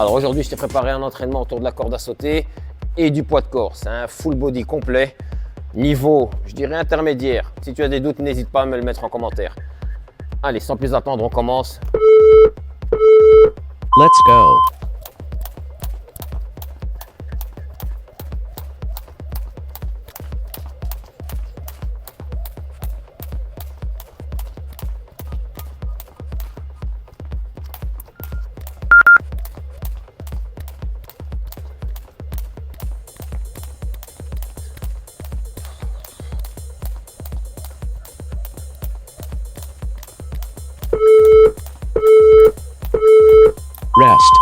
Alors aujourd'hui, je t'ai préparé un entraînement autour de la corde à sauter et du poids de corps. C'est un full body complet, niveau, je dirais intermédiaire. Si tu as des doutes, n'hésite pas à me le mettre en commentaire. Allez, sans plus attendre, on commence. Let's go. Rest.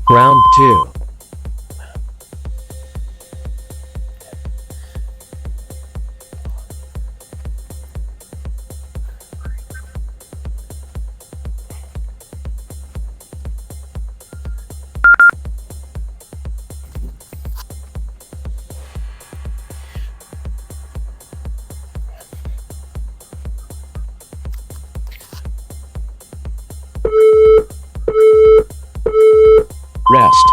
Round 2. Rest.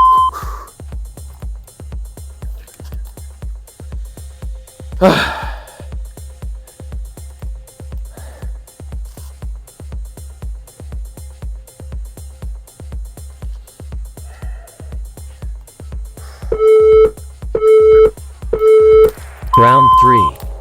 Round 3.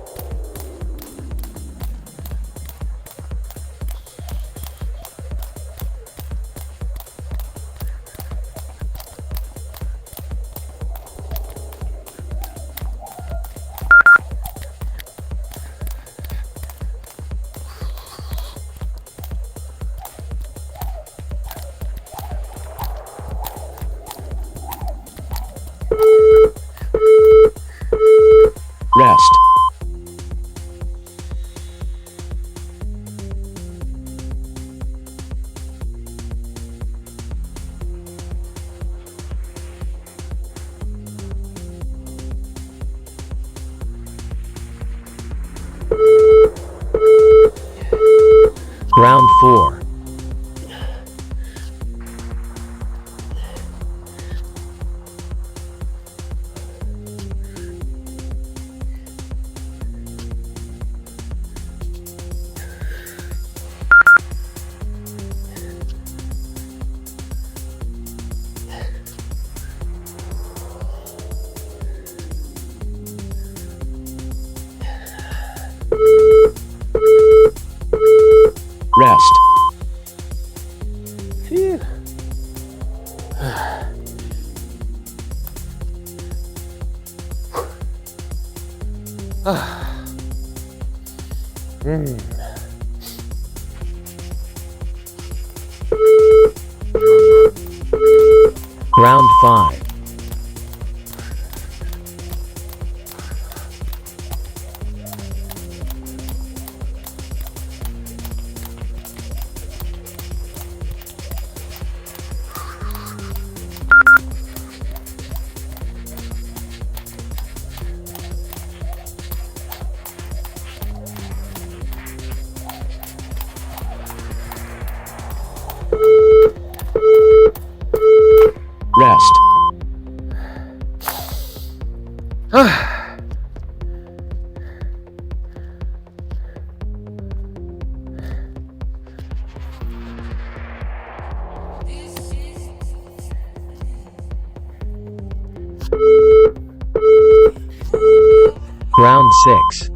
Rest. Round 4. Rest. Phew. Round 5. Rest. Round 6.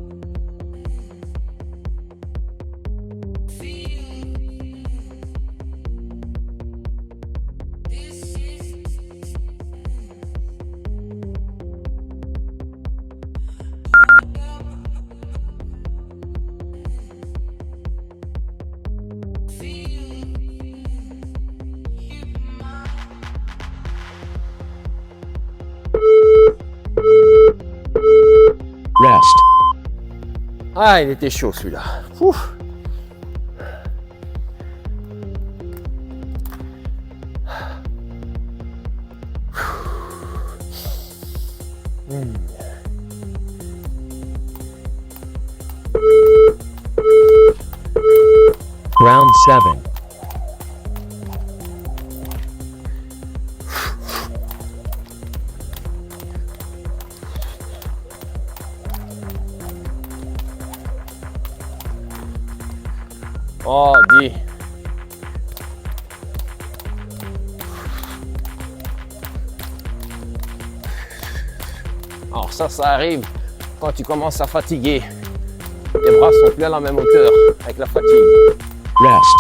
Rest. Ah, il était chaud celui-là. Ouf. Round 7. Oh, 10. Alors ça arrive quand tu commences à fatiguer. Les bras sont plus à la même hauteur avec la fatigue. Rest.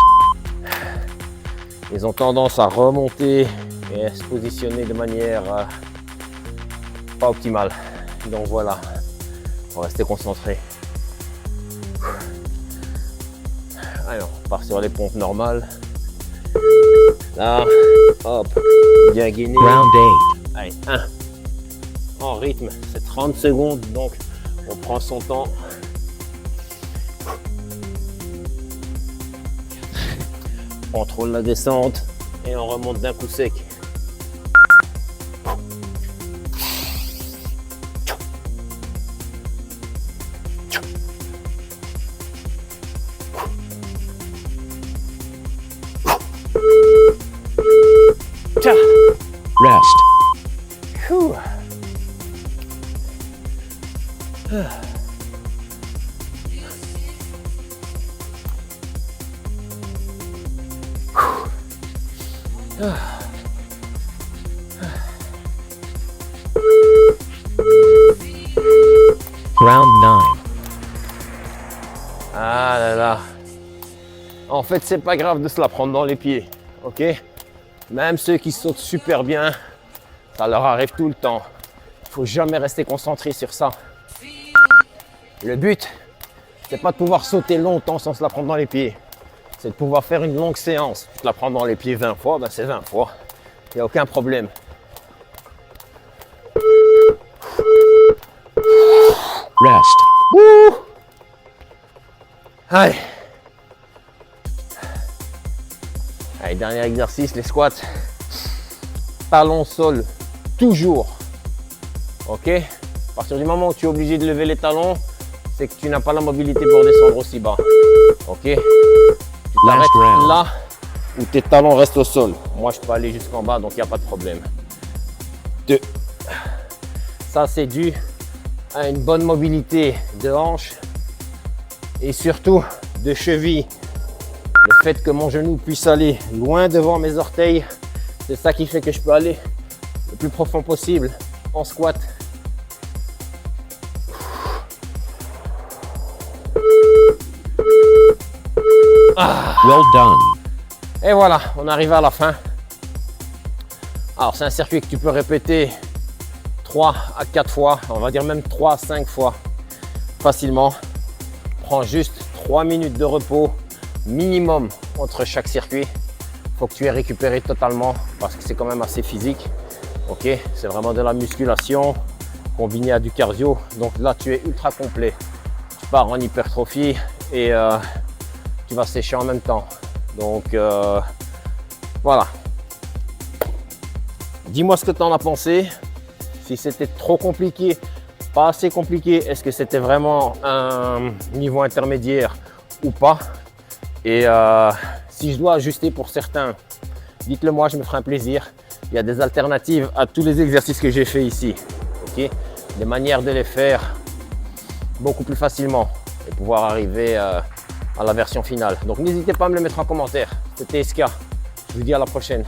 Ils ont tendance à remonter et à se positionner de manière pas optimale. Donc voilà, on va rester concentré. Alors, on part sur les pompes normales. Là, hop, bien gainé. Round 8. Allez, 1. En rythme, c'est 30 secondes, donc on prend son temps. On contrôle la descente et on remonte d'un coup sec. Rest. Whew. Round 9. Ah là là. En fait, c'est pas grave de se la prendre dans les pieds, ok? Même ceux qui sautent super bien, ça leur arrive tout le temps. Il faut jamais rester concentré sur ça. Le but, c'est pas de pouvoir sauter longtemps sans se la prendre dans les pieds. C'est de pouvoir faire une longue séance. Tu te la prends dans les pieds 20 fois, ben c'est 20 fois. Il n'y a aucun problème. Rest. Wouh! Allez. Allez, dernier exercice, les squats. Talon sol, toujours. Ok? À partir du moment où tu es obligé de lever les talons, c'est que tu n'as pas la mobilité pour descendre aussi bas. Ok? Tu t'arrêtes round. là où tes talons restent au sol. Moi, je peux aller jusqu'en bas, donc il n'y a pas de problème. 2. Ça, c'est dû à une bonne mobilité de hanche et surtout de cheville. Le fait que mon genou puisse aller loin devant mes orteils, c'est ça qui fait que je peux aller le plus profond possible en squat. Well done. Et voilà, on arrive à la fin. Alors, c'est un circuit que tu peux répéter 3 à 4 fois, on va dire même 3 à 5 fois facilement. Prends juste 3 minutes de repos minimum entre chaque circuit. Il faut que tu aies récupéré totalement parce que c'est quand même assez physique. Ok, c'est vraiment de la musculation combinée à du cardio. Donc là, tu es ultra complet. Tu pars en hypertrophie et tu vas sécher en même temps. Donc voilà. Dis-moi ce que tu en as pensé. Si c'était trop compliqué, pas assez compliqué, est-ce que c'était vraiment un niveau intermédiaire ou pas? Et si je dois ajuster pour certains, dites-le moi, je me ferai un plaisir. Il y a des alternatives à tous les exercices que j'ai fait ici. Okay, des manières de les faire beaucoup plus facilement et pouvoir arriver à la version finale. Donc n'hésitez pas à me le mettre en commentaire. C'était SK. Je vous dis à la prochaine.